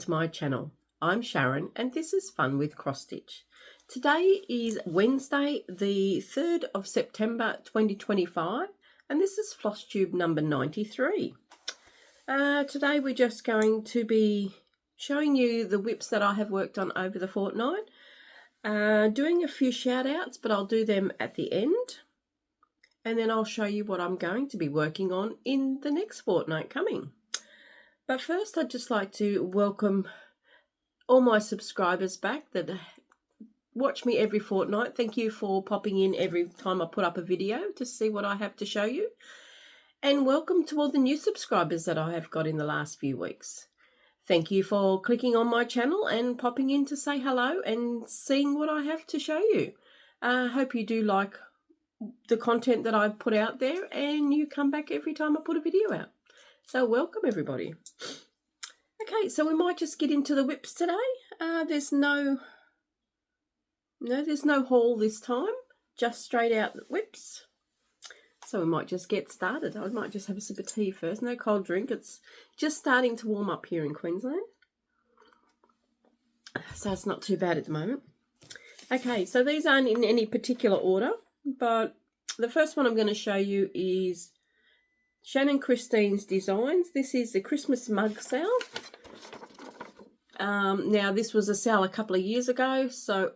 to my channel. I'm Sharon and this is Fun with Cross Stitch. Today is Wednesday the 3rd of September 2025 and this is Flosstube number 93. Today we're just going to be showing you the whips that I have worked on over the fortnight. Doing a few shout outs, but I'll do them at the end. And then I'll show you what I'm going to be working on in the next fortnight coming. But first, I'd just like to welcome all my subscribers back that watch me every fortnight. Thank you for popping in every time I put up a video to see what I have to show you. And welcome to all the new subscribers that I have got in the last few weeks. Thank you for clicking on my channel and popping in to say hello and seeing what I have to show you. I hope you do like the content that I put out there and you come back every time I put a video out. So welcome everybody. Okay, so we might just get into the whips today. There's no haul this time, just straight out whips. So we might just get started. I might just have a sip of tea first. No cold drink. It's just starting to warm up here in Queensland. So it's not too bad at the moment. Okay, so these aren't in any particular order, but the first one I'm going to show you is Shannon Christine's Designs. This is the Christmas mug sale. Now this was a sale a couple of years ago, so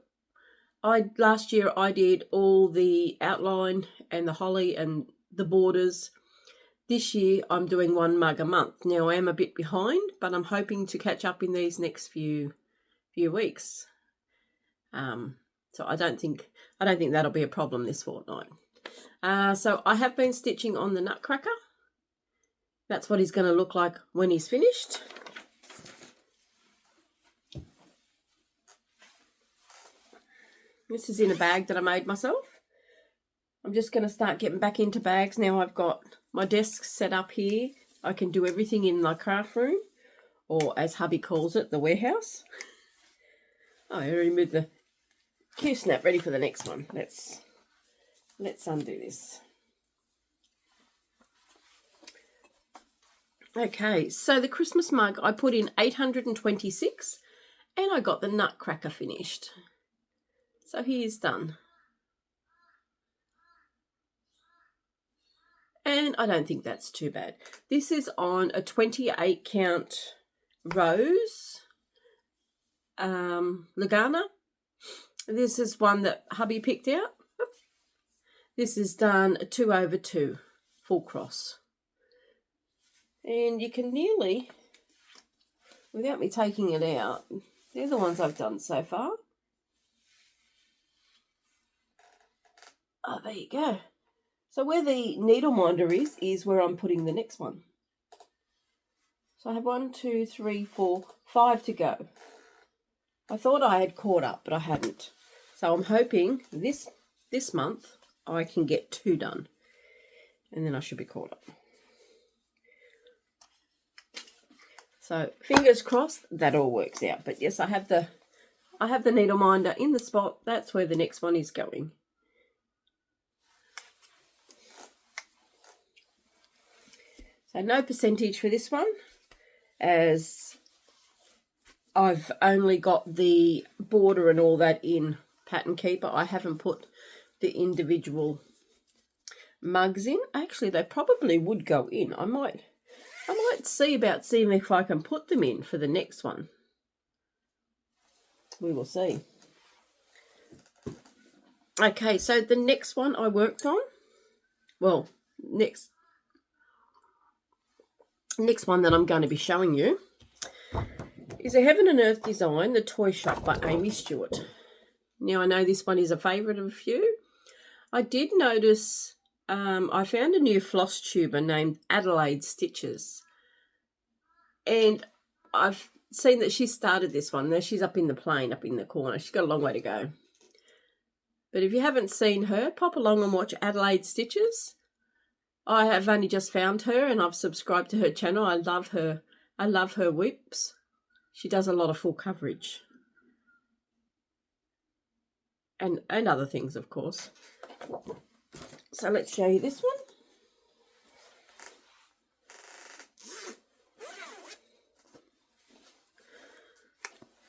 last year I did all the outline and the holly and the borders. This year I'm doing one mug a month. Now I am a bit behind, but I'm hoping to catch up in these next few weeks. So I don't think that'll be a problem this fortnight. So I have been stitching on the Nutcracker. That's what he's going to look like when he's finished. This is in a bag that I made myself. I'm just going to start getting back into bags now. I've got my desk set up here. I can do everything in my craft room, or as hubby calls it, the warehouse. Oh, I already moved the Q snap ready for the next one. Let's undo this. Okay, so the Christmas mug I put in 826 and I got the Nutcracker finished. So he is done. And I don't think that's too bad. This is on a 28 count rose Lagana. This is one that hubby picked out. This is done a 2/2 full cross. And you can nearly, without me taking it out, they're the ones I've done so far. Oh, there you go. So where the needle minder is where I'm putting the next one. So I have 1, 2, 3, 4, 5 to go. I thought I had caught up, but I hadn't. So I'm hoping this month I can get 2 done. And then I should be caught up. So fingers crossed that all works out. But yes, I have the needle minder in the spot. That's where the next one is going. So no percentage for this one, as I've only got the border and all that in Pattern Keeper. I haven't put the individual mugs in. Actually, they probably would go in. I might see about seeing if I can put them in for the next one. We will see. Okay, so the next one I worked on, well, next one that I'm going to be showing you is a Heaven and Earth design, The Toy Shop by Aimee Stewart. Now, I know this one is a favourite of a few. I did notice I found a new floss tuber named Adelaide Stitches. And I've seen that she started this one. Now, she's up in the plane, up in the corner. She's got a long way to go. But if you haven't seen her, pop along and watch Adelaide Stitches. I have only just found her and I've subscribed to her channel. I love her. I love her whips. She does a lot of full coverage. And other things, of course. So let's show you this one.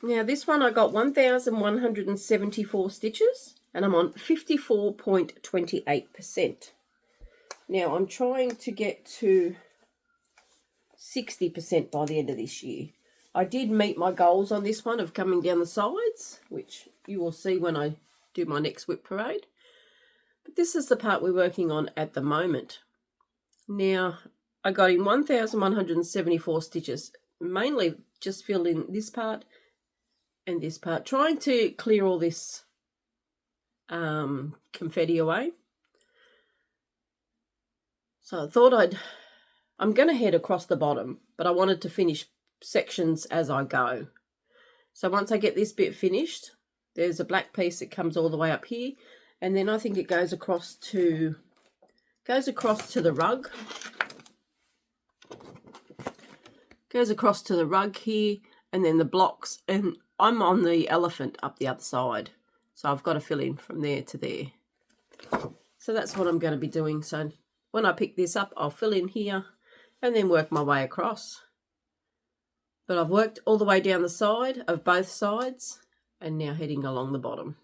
Now this one I got 1,174 stitches and I'm on 54.28%. Now I'm trying to get to 60% by the end of this year. I did meet my goals on this one of coming down the sides, which you will see when I do my next whip parade. But this is the part we're working on at the moment. Now, I got in 1,174 stitches, mainly just filled in this part and this part, trying to clear all this confetti away. So I thought I'm going to head across the bottom, but I wanted to finish sections as I go. So once I get this bit finished, there's a black piece that comes all the way up here, and then I think it goes across to the rug. Goes across to the rug here, and then the blocks, and I'm on the elephant up the other side. So I've got to fill in from there to there. So that's what I'm going to be doing. So when I pick this up, I'll fill in here and then work my way across. But I've worked all the way down the side of both sides and now heading along the bottom.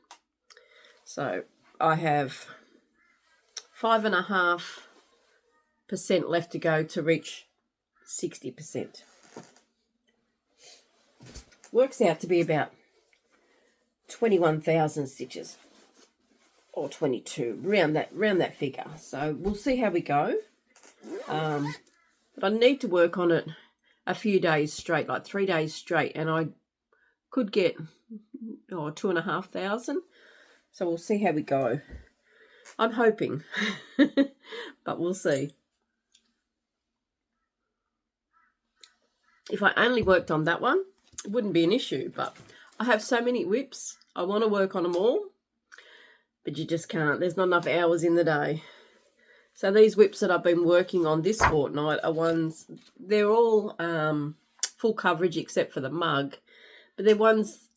So I have 5.5% left to go to reach 60%. Works out to be about 21,000 stitches or 22, around that figure. So we'll see how we go. But I need to work on it a few days straight, like 3 days straight, and I could get 2,500. So we'll see how we go. I'm hoping, but we'll see. If I only worked on that one, it wouldn't be an issue, but I have so many whips. I want to work on them all, but you just can't. There's not enough hours in the day. So these whips that I've been working on this fortnight are ones, they're all full coverage except for the mug, but they're ones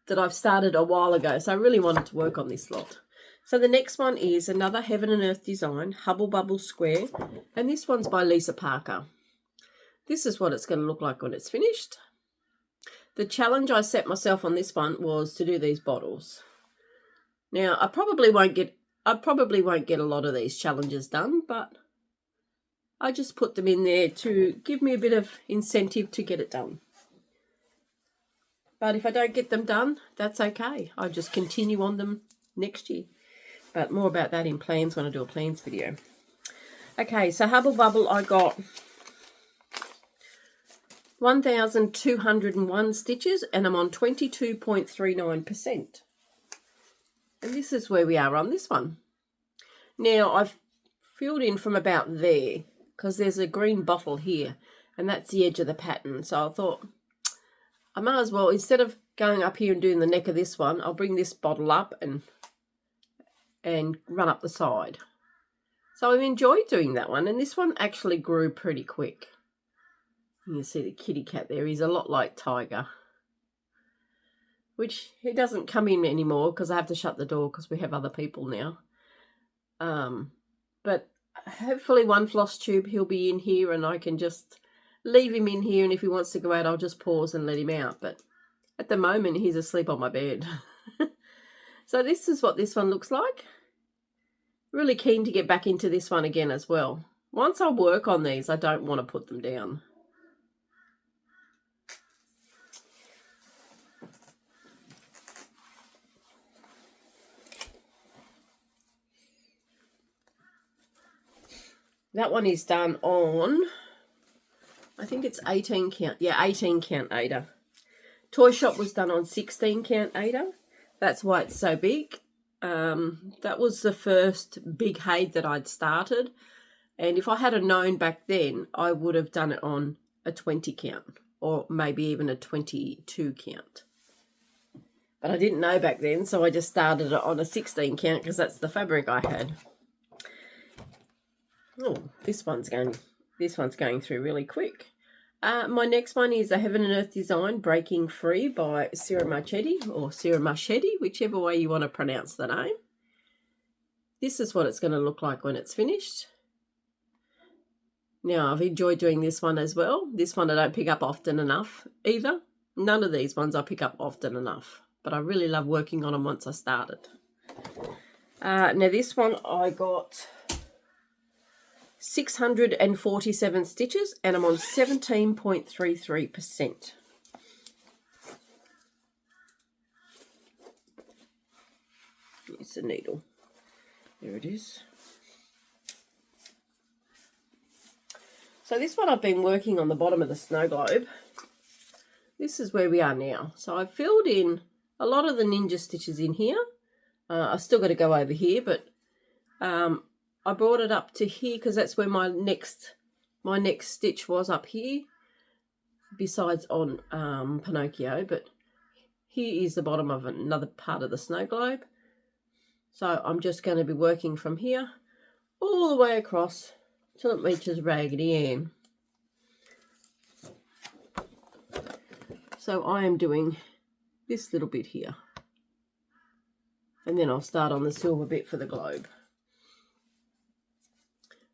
that I've started a while ago, so I really wanted to work on this lot. So the next one is another Heaven and Earth design, Hubble Bubble Square, and this one's by Lisa Parker. This is what it's going to look like when it's finished. The challenge I set myself on this one was to do these bottles. Now, I probably won't get a lot of these challenges done, but I just put them in there to give me a bit of incentive to get it done. But if I don't get them done, that's okay. I just continue on them next year. But more about that in plans when I do a plans video. Okay, so Hubble Bubble, I got 1,201 stitches and I'm on 22.39%. And this is where we are on this one. Now, I've filled in from about there because there's a green bottle here and that's the edge of the pattern. So I thought I might as well, instead of going up here and doing the neck of this one, I'll bring this bottle up and run up the side. So I've enjoyed doing that one, and this one actually grew pretty quick. You can see the kitty cat there. He's a lot like Tiger, which he doesn't come in anymore because I have to shut the door because we have other people now. But hopefully one floss tube he'll be in here and I can just leave him in here, and if he wants to go out I'll just pause and let him out. But at the moment he's asleep on my bed. So this is what this one looks like. Really keen to get back into this one again as well. Once I work on these, I don't want to put them down. That one is done on, I think it's 18 count. Yeah, 18 count Aida. Toy Shop was done on 16 count Aida. That's why it's so big. That was the first big Haid that I'd started. And if I had known back then, I would have done it on a 20 count or maybe even a 22 count. But I didn't know back then, so I just started it on a 16 count because that's the fabric I had. Oh, this one's going through really quick. My next one is a Heaven and Earth design, Breaking Free by Ciro Marchetti, or Ciro Marchetti, whichever way you want to pronounce the name. This is what it's going to look like when it's finished. Now, I've enjoyed doing this one as well. This one I don't pick up often enough either. None of these ones I pick up often enough, but I really love working on them once I started. Now this one I got 647 stitches and I'm on 17.33%. It's a needle. There it is. So this one I've been working on the bottom of the snow globe. This is where we are now. So I've filled in a lot of the ninja stitches in here. I've still got to go over here, but I brought it up to here because that's where my next stitch was, up here, besides on Pinocchio. But here is the bottom of another part of the snow globe. So I'm just going to be working from here all the way across till it reaches Raggedy Ann. So I am doing this little bit here. And then I'll start on the silver bit for the globe.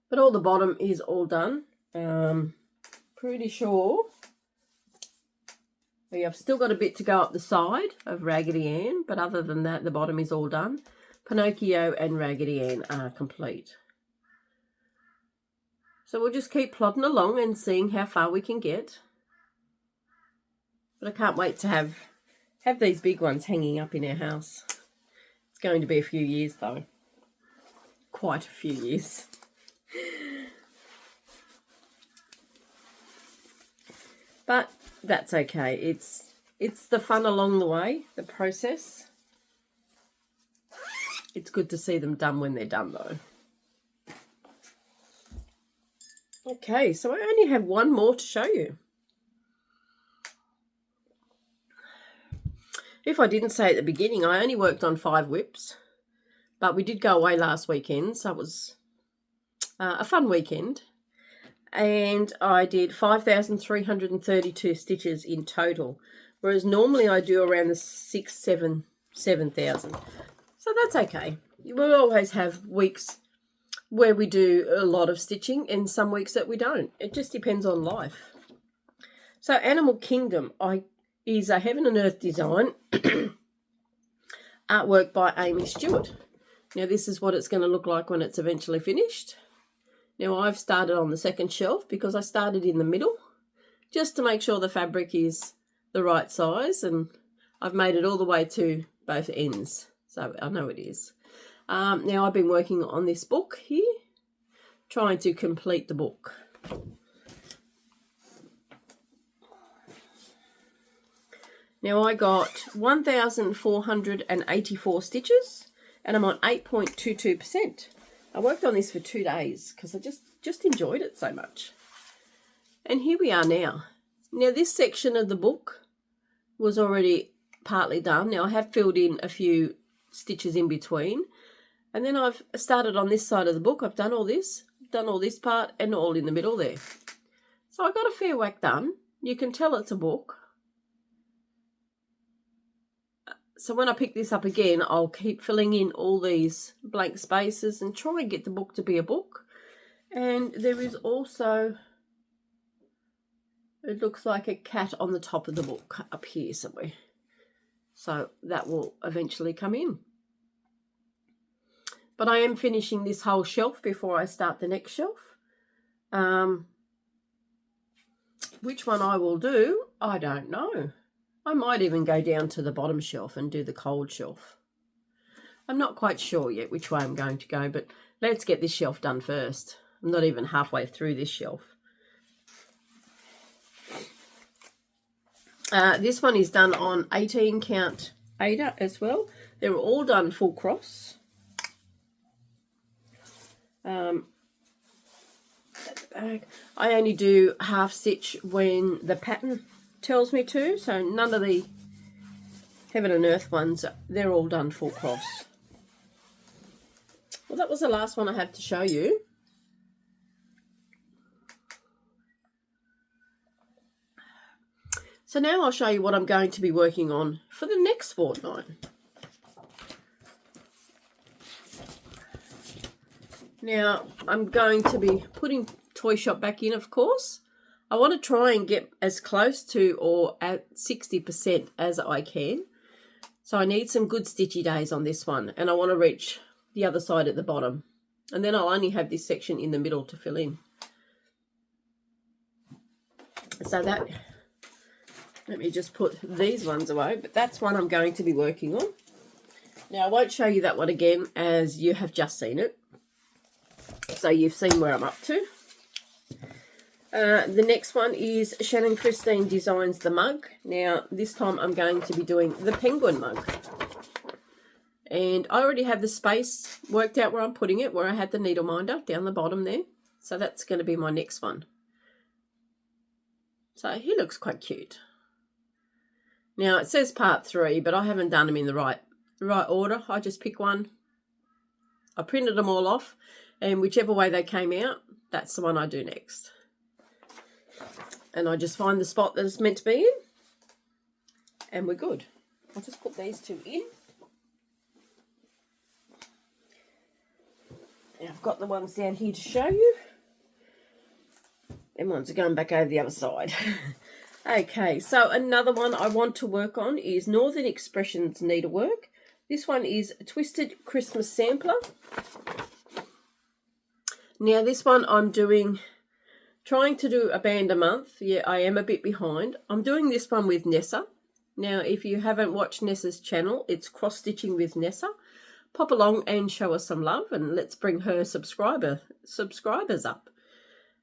But all the bottom is all done. Pretty sure. We have still got a bit to go up the side of Raggedy Ann, but other than that, the bottom is all done. Pinocchio and Raggedy Ann are complete. So we'll just keep plodding along and seeing how far we can get. But I can't wait to have these big ones hanging up in our house. It's going to be a few years though. Quite a few years. But that's okay. It's the fun along the way, the process. It's good to see them done when they're done though. Okay, so I only have one more to show you. If I didn't say at the beginning, I only worked on 5 whips, but we did go away last weekend, so it was a fun weekend. And I did 5,332 stitches in total, whereas normally I do around the 7,000. So that's okay. We'll always have weeks where we do a lot of stitching and some weeks that we don't. It just depends on life. So Animal Kingdom is a Heaven and Earth design, artwork by Amy Stewart. Now this is what it's going to look like when it's eventually finished. Now I've started on the second shelf because I started in the middle just to make sure the fabric is the right size, and I've made it all the way to both ends, so I know it is. Now I've been working on this book here, trying to complete the book. Now I got 1,484 stitches and I'm on 8.22%. I worked on this for 2 days because I just enjoyed it so much. And here we are now. Now this section of the book was already partly done. Now I have filled in a few stitches in between. And then I've started on this side of the book. I've done all this part and all in the middle there. So I got a fair whack done. You can tell it's a book. So when I pick this up again, I'll keep filling in all these blank spaces and try and get the book to be a book. And there is also, it looks like a cat on the top of the book up here somewhere. So that will eventually come in. But I am finishing this whole shelf before I start the next shelf. Which one I will do, I don't know. I might even go down to the bottom shelf and do the cold shelf. I'm not quite sure yet which way I'm going to go, but let's get this shelf done first. I'm not even halfway through this shelf. This one is done on 18 count Ada as well. They were all done full cross. I only do half stitch when the pattern tells me to, so none of the Heaven and Earth ones, they're all done full cross. Well, that was the last one I have to show you. So now I'll show you what I'm going to be working on for the next fortnight. Now, I'm going to be putting Toy Shop back in, of course. I want to try and get as close to or at 60% as I can. So I need some good stitchy days on this one, and I want to reach the other side at the bottom. And then I'll only have this section in the middle to fill in. So that, let me just put these ones away, but that's one I'm going to be working on. Now, I won't show you that one again as you have just seen it. So you've seen where I'm up to. The next one is Shannon Christine Designs the Mug. Now, this time I'm going to be doing the penguin mug. And I already have the space worked out where I'm putting it, where I had the needle minder down the bottom there. So that's going to be my next one. So he looks quite cute. Now, it says part 3, but I haven't done them in the right order. I just pick one. I printed them all off, and whichever way they came out, that's the one I do next. And I just find the spot that it's meant to be in, and we're good. I'll just put these two in. Now I've got the ones down here to show you. Them ones are going back over the other side. Okay, so another one I want to work on is Northern Expressions Needlework. This one is Twisted Christmas Sampler. Now this one I'm trying to do a band a month. Yeah, I am a bit behind. I'm doing this one with Nessa. Now, if you haven't watched Nessa's channel, it's Cross Stitching with Nessa. Pop along and show us some love, and let's bring her subscribers up.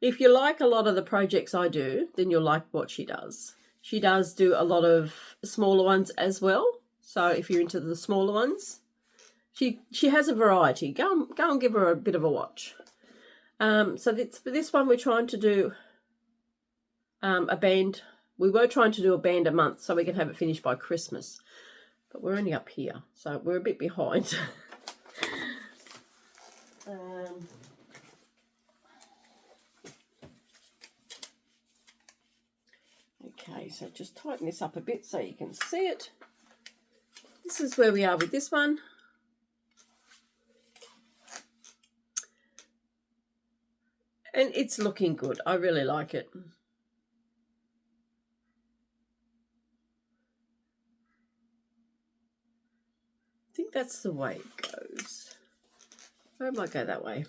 If you like a lot of the projects I do, then you'll like what she does. She does do a lot of smaller ones as well. So if you're into the smaller ones, she has a variety. Go and give her a bit of a watch. So this one we're trying to do a band. We were trying to do a band a month so we can have it finished by Christmas. But we're only up here, so we're a bit behind. Okay, so just tighten this up a bit so you can see it. This is where we are with this one. And it's looking good. I really like it. I think that's the way it goes. Or it might go that way.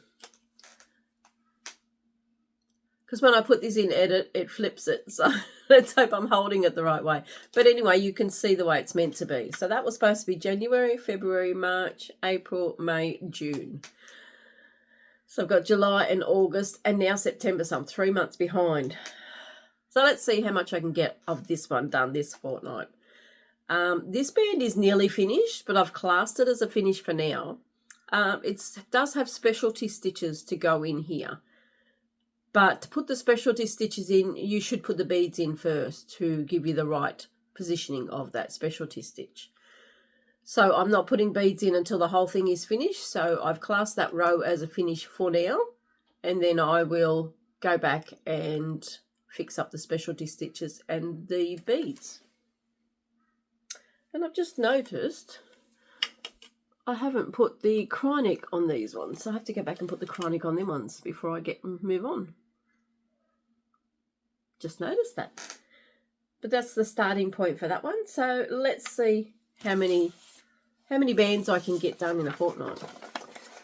Because when I put this in edit, it flips it. So let's hope I'm holding it the right way. But anyway, you can see the way it's meant to be. So that was supposed to be January, February, March, April, May, June. So I've got July and August and now September, so I'm 3 months behind. So let's see how much I can get of this one done this fortnight. This band is nearly finished, but I've classed it as a finish for now. It does have specialty stitches to go in here. But to put the specialty stitches in, you should put the beads in first to give you the right positioning of that specialty stitch. So I'm not putting beads in until the whole thing is finished. So I've classed that row as a finish for now. And then I will go back and fix up the specialty stitches and the beads. And I've just noticed I haven't put the chronic on these ones. So I have to go back and put the chronic on them ones before I move on. Just noticed that. But that's the starting point for that one. So let's see how many bands I can get done in a fortnight.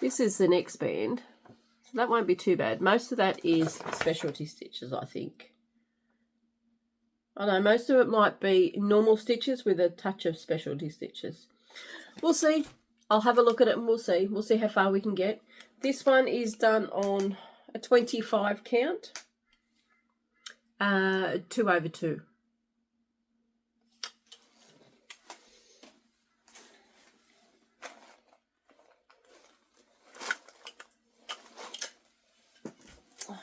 This is the next band. So that won't be too bad. Most of that is specialty stitches, I think. I know most of it might be normal stitches with a touch of specialty stitches. We'll see. I'll have a look at it and we'll see. We'll see how far we can get. This one is done on a 25 count. 2 over 2.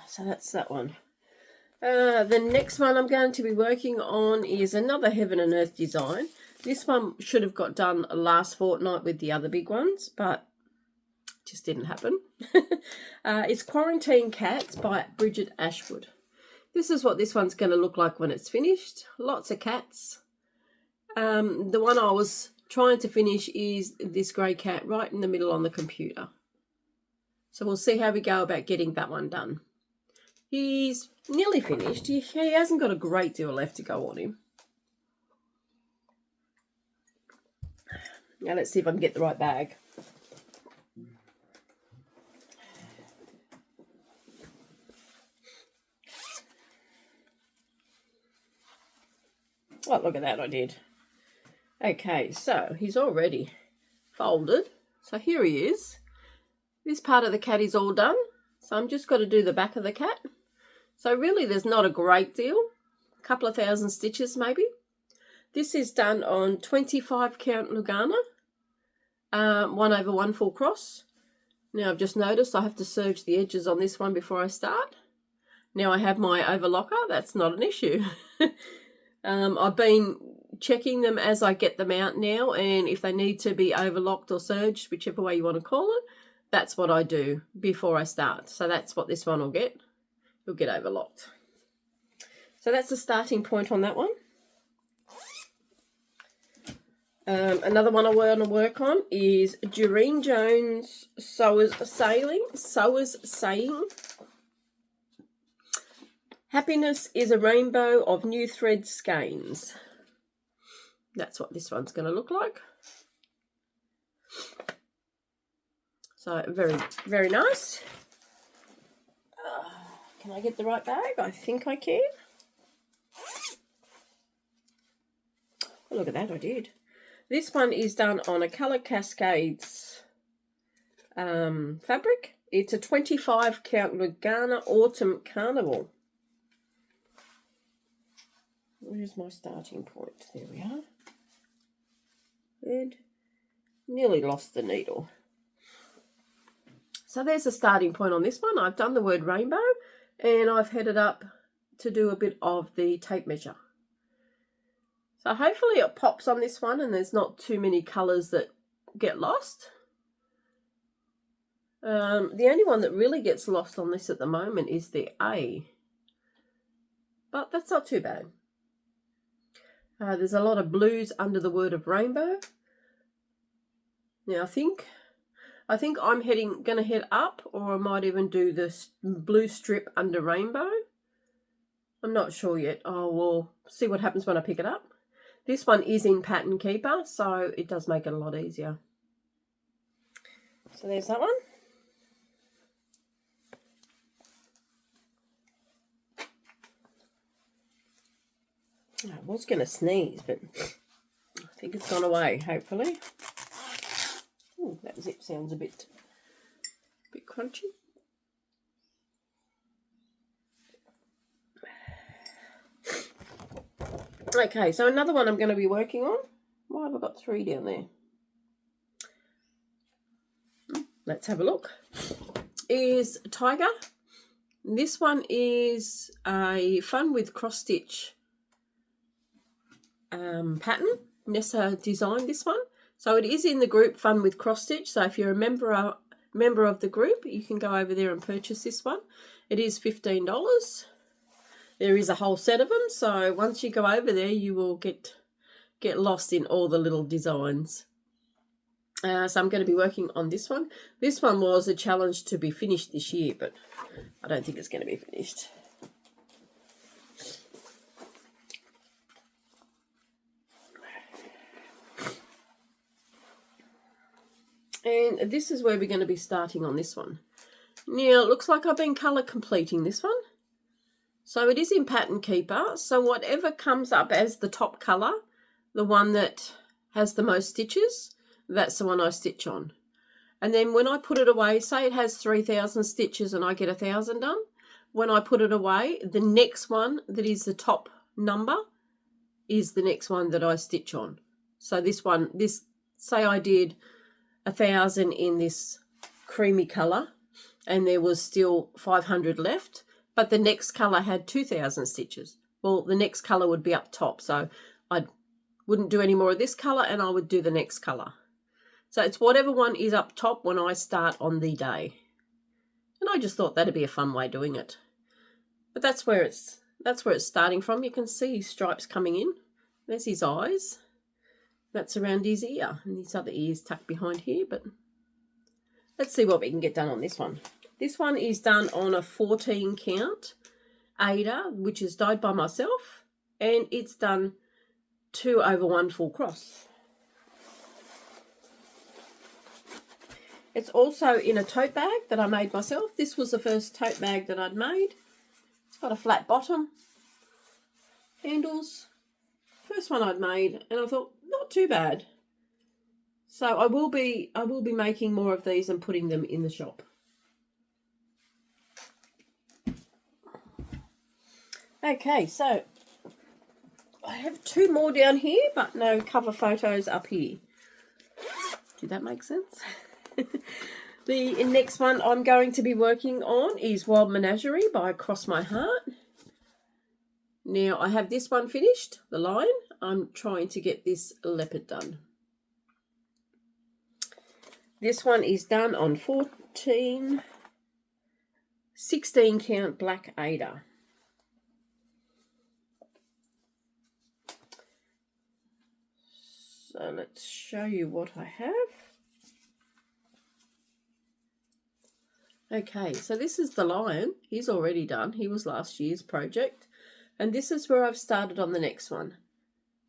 So that's that one. The next one I'm going to be working on is another Heaven and Earth design. This one should have got done last fortnight with the other big ones, but it just didn't happen. It's Quarantine Cats by Bridget Ashwood. This is what this one's going to look like when it's finished. Lots of cats. The one I was trying to finish is this grey cat right in the middle on the computer. So we'll see how we go about getting that one done. He's nearly finished. He hasn't got a great deal left to go on him. Now let's see if I can get the right bag. Oh, look at that, I did. Okay, so he's already folded. So here he is. This part of the cat is all done. So I'm just got to do the back of the cat. So really there's not a great deal. A couple of thousand stitches maybe. This is done on 25 count Lugana. 1/1 full cross. Now I've just noticed I have to serge the edges on this one before I start. Now I have my overlocker. That's not an issue. I've been checking them as I get them out now, and if they need to be overlocked or serged, whichever way you want to call it, that's what I do before I start. So that's what this one will get. It'll get overlocked. So that's the starting point on that one. Another one I want to work on is Doreen Jones Sewers Saying. Happiness is a rainbow of new thread skeins. That's what this one's going to look like. So very, very nice. Can I get the right bag? I think I can. Oh, look at that, I did. This one is done on a Colour Cascades fabric. It's a 25 count Lugana Autumn Carnival. Where's my starting point? There we are. And nearly lost the needle. So there's a starting point on this one. I've done the word rainbow and I've headed up to do a bit of the tape measure. So hopefully it pops on this one and there's not too many colours that get lost. The only one that really gets lost on this at the moment is the A. But that's not too bad. There's a lot of blues under the word of rainbow. Now I think I'm going to head up, or I might even do this blue strip under rainbow. I'm not sure yet. Oh, we'll see what happens when I pick it up. This one is in Pattern Keeper, so it does make it a lot easier. So there's that one. I was going to sneeze, but I think it's gone away, hopefully. Ooh, that zip sounds a bit crunchy. Okay, so another one I'm going to be working on. Why have I got 3 down there? Let's have a look. Is Tiger. This one is a Fun with Cross Stitch pattern. Nessa designed this one. So it is in the group Fun with Cross Stitch. So if you're a member of the group, you can go over there and purchase this one. It is $15. There is a whole set of them, so once you go over there, you will get lost in all the little designs. So I'm going to be working on this one. This one was a challenge to be finished this year, but I don't think it's going to be finished. And this is where we're going to be starting on this one. Now, it looks like I've been colour completing this one. So it is in Pattern Keeper. So whatever comes up as the top colour, the one that has the most stitches, that's the one I stitch on. And then when I put it away, say it has 3,000 stitches and I get 1,000 done. When I put it away, the next one that is the top number is the next one that I stitch on. So this one, say I did 1,000 in this creamy colour and there was still 500 left, but the next colour had 2,000 stitches. Well, the next colour would be up top, so I wouldn't do any more of this colour and I would do the next colour. So it's whatever one is up top when I start on the day. And I just thought that'd be a fun way of doing it. But that's where it's starting from. You can see his stripes coming in. There's his eyes. That's around his ear, and his other ear's tucked behind here, but let's see what we can get done on this one. This one is done on a 14 count Ada, which is dyed by myself, and it's done 2/1 full cross. It's also in a tote bag that I made myself. This was the first tote bag that I'd made. It's got a flat bottom, handles. First one I'd made, and I thought, not too bad. So I will be making more of these and putting them in the shop. Okay, so I have 2 more down here, but no cover photos up here. Did that make sense? The next one I'm going to be working on is Wild Menagerie by Cross My Heart. Now, I have this one finished, the lion. I'm trying to get this leopard done. This one is done on 16 count black Ada. So let's show you what I have. Okay, so this is the lion. He's already done. He was last year's project. And this is where I've started on the next one.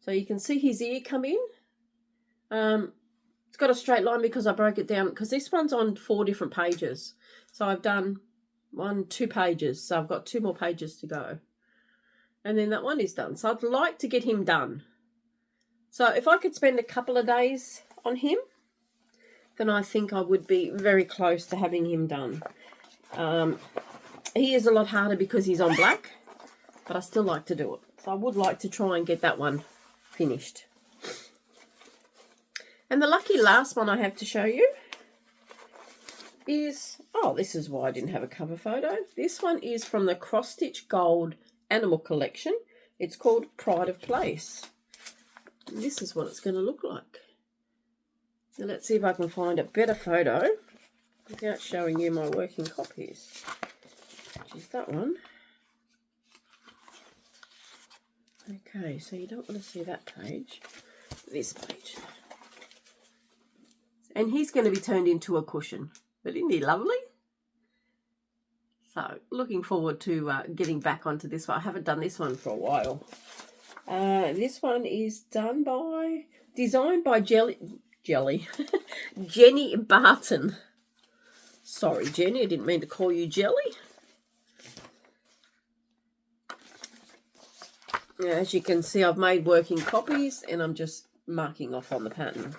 So you can see his ear come in. It's got a straight line because I broke it down, because this one's on 4 different pages. So I've done 2 pages. So I've got 2 more pages to go. And then that one is done. So I'd like to get him done. So if I could spend a couple of days on him, then I think I would be very close to having him done. He is a lot harder because he's on black, but I still like to do it. So I would like to try and get that one finished. And the lucky last one I have to show you is, oh, this is why I didn't have a cover photo. This one is from the Cross Stitch Gold Animal Collection. It's called Pride of Place. And this is what it's going to look like. Now let's see if I can find a better photo without showing you my working copies, which is that one. Okay, so you don't want to see that page, this page. And he's going to be turned into a cushion, but isn't he lovely? So looking forward to getting back onto this one. I haven't done this one for a while. This one is designed by Jenny Barton. Sorry, Jenny, I didn't mean to call you Jelly. Now, as you can see, I've made working copies and I'm just marking off on the pattern.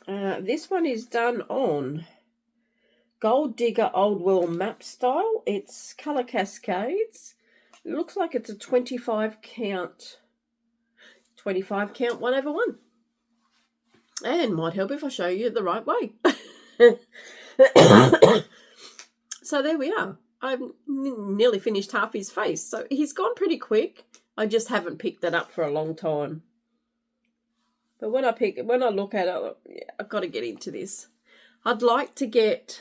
This one is done on Gold Digger Old World map style. It's colour cascades. It looks like it's a 25 count 1/1. And might help if I show you it the right way. So there we are. I've nearly finished half his face. So he's gone pretty quick. I just haven't picked it up for a long time. But when I look at it, yeah, I've got to get into this. I'd like to get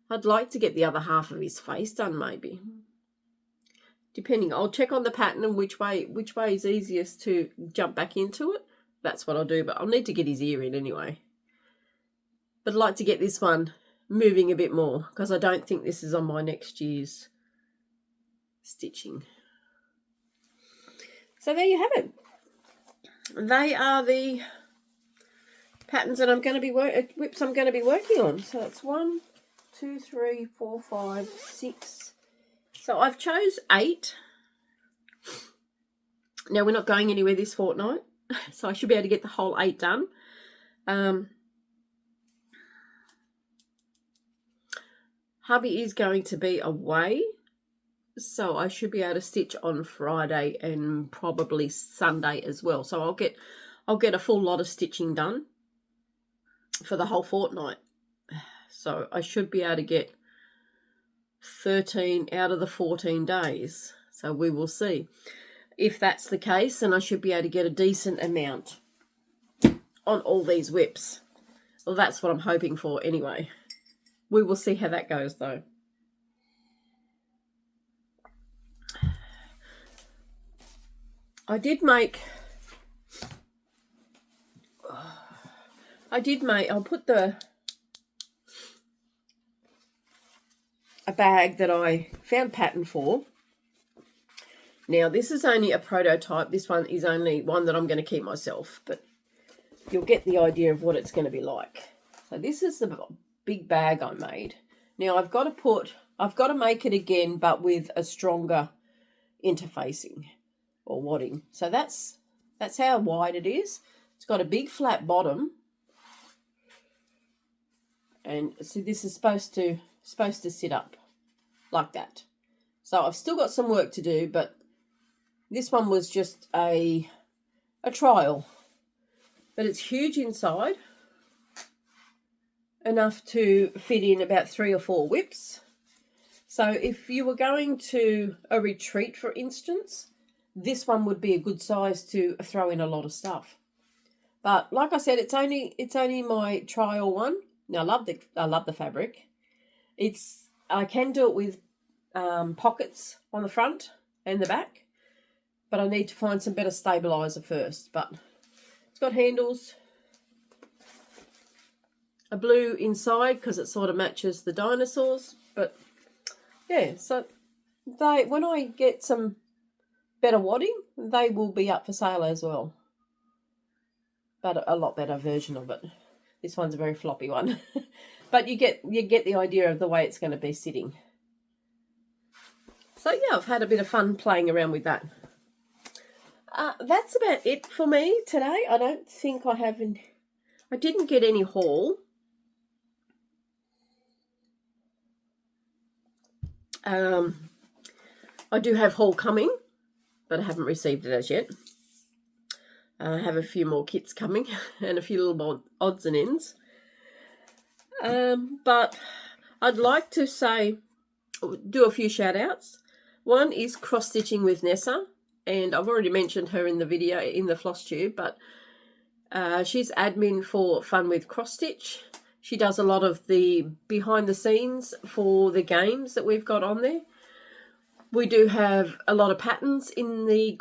the other half of his face done, maybe. Depending, I'll check on the pattern and which way is easiest to jump back into it. That's what I'll do, but I'll need to get his ear in anyway. But I'd like to get this one moving a bit more, because I don't think this is on my next year's stitching. So there you have it. They are the patterns that whips I'm going to be working on. So it's 1, 2, 3, 4, 5, 6. So I've chose 8. Now we're not going anywhere this fortnight, so I should be able to get the whole 8 done. Hubby is going to be away, so I should be able to stitch on Friday and probably Sunday as well. So I'll get a full lot of stitching done for the whole fortnight. So I should be able to get 13 out of the 14 days. So we will see. If that's the case, then I should be able to get a decent amount on all these whips. Well, that's what I'm hoping for anyway. We will see how that goes though. I did make I'll put a bag that I found pattern for. Now, this is only a prototype. This one is only one that I'm going to keep myself, but you'll get the idea of what it's going to be like. So this is the big bag I made. Now, I've got to make it again, but with a stronger interfacing or wadding. So that's how wide it is. It's got a big flat bottom. And see, this is supposed to sit up like that. So I've still got some work to do, but this one was just a trial. But it's huge inside, enough to fit in about 3 or 4 whips. So if you were going to a retreat, for instance, this one would be a good size to throw in a lot of stuff. But like I said, it's only my trial one. Now I love the fabric. I can do it with pockets on the front and the back, but I need to find some better stabilizer first. But it's got handles, a blue inside because it sort of matches the dinosaurs. But yeah, so when I get some better wadding, they will be up for sale as well. But a lot better version of it. This one's a very floppy one. But you get the idea of the way it's going to be sitting. So yeah, I've had a bit of fun playing around with that. That's about it for me today. I don't think I didn't get any haul. I do have haul coming, but I haven't received it as yet. I have a few more kits coming and a few little more odds and ends. But I'd like to do a few shout outs. One is cross stitching with Nessa, and I've already mentioned her in the video in the Flosstube, but she's admin for Fun with Cross Stitch. She does a lot of the behind the scenes for the games that we've got on there. We do have a lot of patterns in the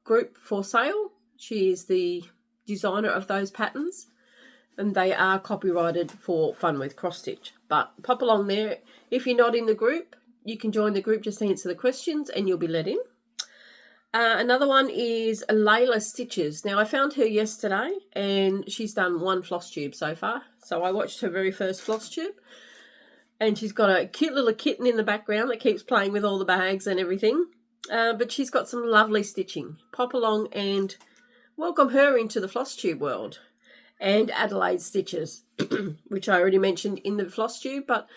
group for sale. She is the designer of those patterns, and they are copyrighted for Fun with Cross Stitch. But pop along there. If you're not in the group, you can join the group, just answer the questions and you'll be let in. Another one is Layla Stitches. Now, I found her yesterday and she's done 1 floss tube so far. So I watched her very first floss tube, and she's got a cute little kitten in the background that keeps playing with all the bags and everything. But she's got some lovely stitching. Pop along and welcome her into the floss tube world. And Adelaide Stitches, which I already mentioned in the floss tube, but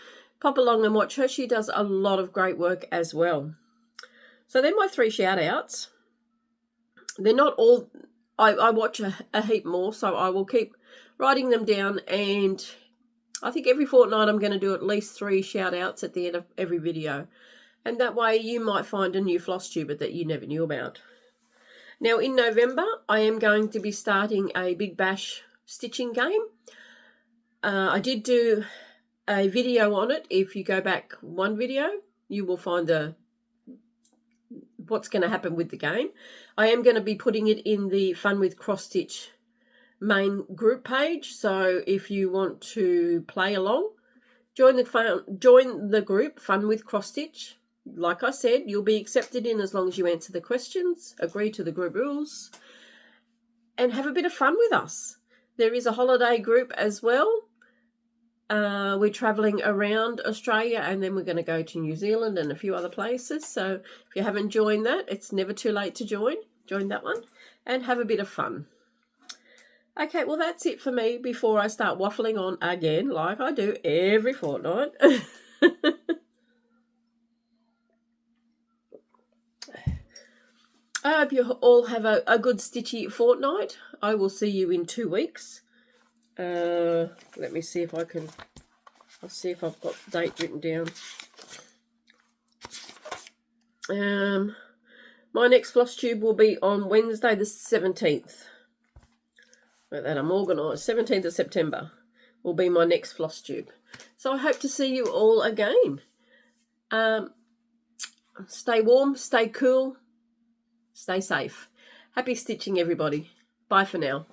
pop along and watch her. She does a lot of great work as well. So they're my 3 shout outs. They're not all, I watch a heap more, so I will keep writing them down, and I think every fortnight I'm going to do at least 3 shout outs at the end of every video. And that way you might find a new floss tuber that you never knew about. Now in November, I am going to be starting a Big Bash stitching game. I did do a video on it. If you go back one video, you will find what's going to happen with the game. I am going to be putting it in the Fun with Cross Stitch main group page, so if you want to play along, join the group Fun with Cross Stitch. Like I said, you'll be accepted in as long as you answer the questions, agree to the group rules, and have a bit of fun with us. There is a holiday group as well. We're travelling around Australia, and then we're going to go to New Zealand and a few other places. So if you haven't joined that, it's never too late to join. Join that one and have a bit of fun. Okay, well, that's it for me before I start waffling on again, like I do every fortnight. I hope you all have a good stitchy fortnight. I will see you in 2 weeks. Let me see if I'll see if I've got the date written down. My next floss tube will be on Wednesday the 17th. Like that, I'm organised. 17th of September will be my next floss tube. So I hope to see you all again. Stay warm, stay cool, stay safe. Happy stitching, everybody. Bye for now.